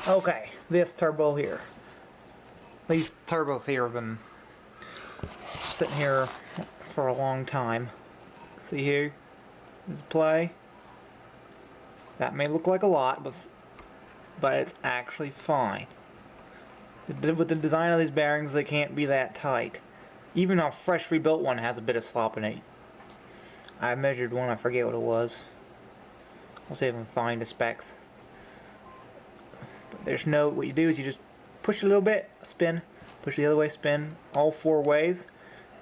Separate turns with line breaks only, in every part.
Okay, this turbo here. These turbos here have been sitting here for a long time. See here? This play. That may look like a lot, but it's actually fine. With the design of these bearings, they can't be that tight. Even a fresh rebuilt one has a bit of slop in it. I measured one, I forget what it was. I'll see if I can find the specs. But there's no, what you do is you just push a little bit, spin, push the other way, spin, all four ways.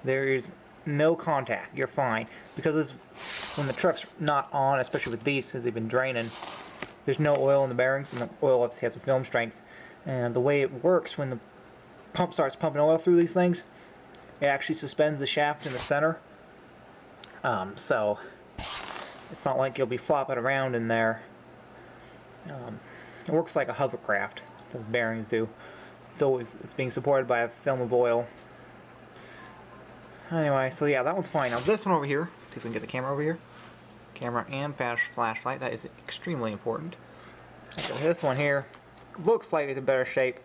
There is no contact, you're fine. Because it's, when the truck's not on, especially with these, since they've been draining, there's no oil in the bearings, and the oil obviously has a film strength. And the way it works, when the pump starts pumping oil through these things, it actually suspends the shaft in the center. So it's not like you'll be flopping around in there. It works like a hovercraft, those bearings do. It's being supported by a film of oil. Anyway, so yeah, that one's fine. Now this one over here, let's see if we can get the camera over here. Camera and flashlight, that is extremely important. So this one here looks like it's in better shape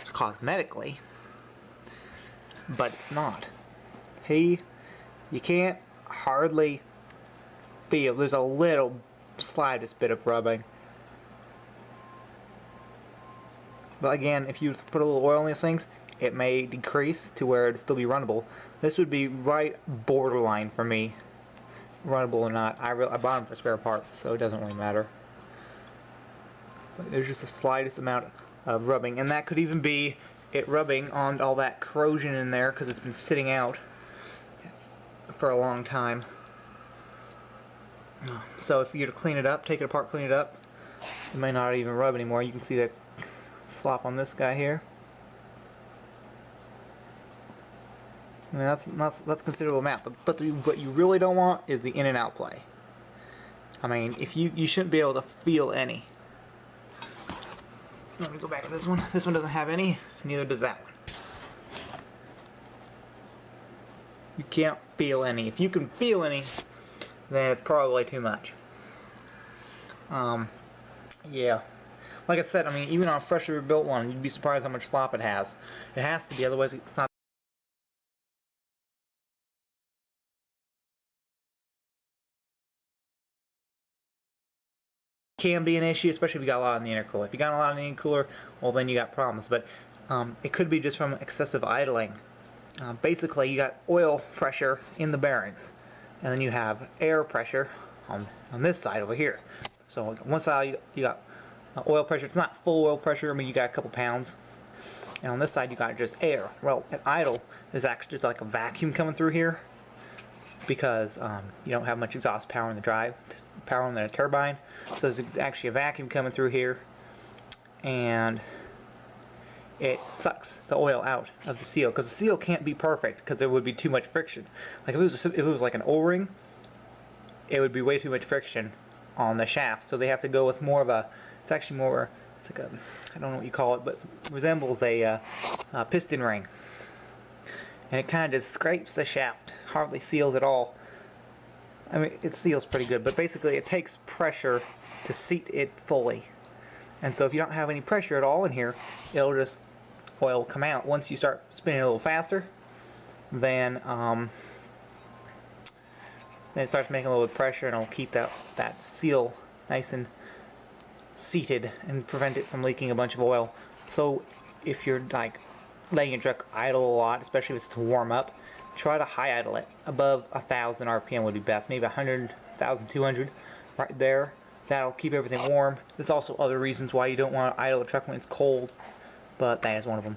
cosmetically, but it's not. You can't hardly feel, there's a little slightest bit of rubbing. But again, if you put a little oil in these things, it may decrease to where it'd still be runnable. This would be right borderline for me, runnable or not. I bought them for spare parts, so it doesn't really matter. But there's just the slightest amount of rubbing, and that could even be it rubbing on all that corrosion in there because it's been sitting out for a long time. So if you were to clean it up, take it apart, clean it up, it may not even rub anymore. You can see that slop on this guy here. I mean, that's a considerable amount. But what you really don't want is the in and out play. I mean, if you shouldn't be able to feel any. Let me go back to this one. This one doesn't have any, neither does that one. You can't feel any. If you can feel any, then it's probably too much. Yeah. Like I said, I mean, even on a freshly rebuilt one, you'd be surprised how much slop it has. It has to be, otherwise it's not. Can be an issue, especially if you got a lot in the intercooler. If you got a lot in the intercooler, well then you got problems. But it could be just from excessive idling. Basically, you got oil pressure in the bearings, and then you have air pressure on this side over here. So on one side you got oil pressure. It's not full oil pressure. I mean, you got a couple pounds. And on this side you got just air. Well, at idle, there's actually just like a vacuum coming through here because you don't have much exhaust power in the drive, power in the turbine. So there's actually a vacuum coming through here, and it sucks the oil out of the seal, because the seal can't be perfect because there would be too much friction. Like if it was like an O-ring, it would be way too much friction on the shaft. So they have to go with more of a, it's actually more, it's like a, I don't know what you call it, but it resembles a piston ring. And it kind of just scrapes the shaft, hardly seals at all. I mean, it seals pretty good, but basically it takes pressure to seat it fully. And so if you don't have any pressure at all in here, it'll just, oil will come out. Once you start spinning a little faster, then it starts making a little bit of pressure, and it'll keep that seal nice and seated and prevent it from leaking a bunch of oil. So if you're like letting your truck idle a lot, especially if it's to warm up, try to high idle it. Above 1,000 RPM would be best. Maybe 100, 1,200 right there. That'll keep everything warm. There's also other reasons why you don't want to idle a truck when it's cold, but that is one of them.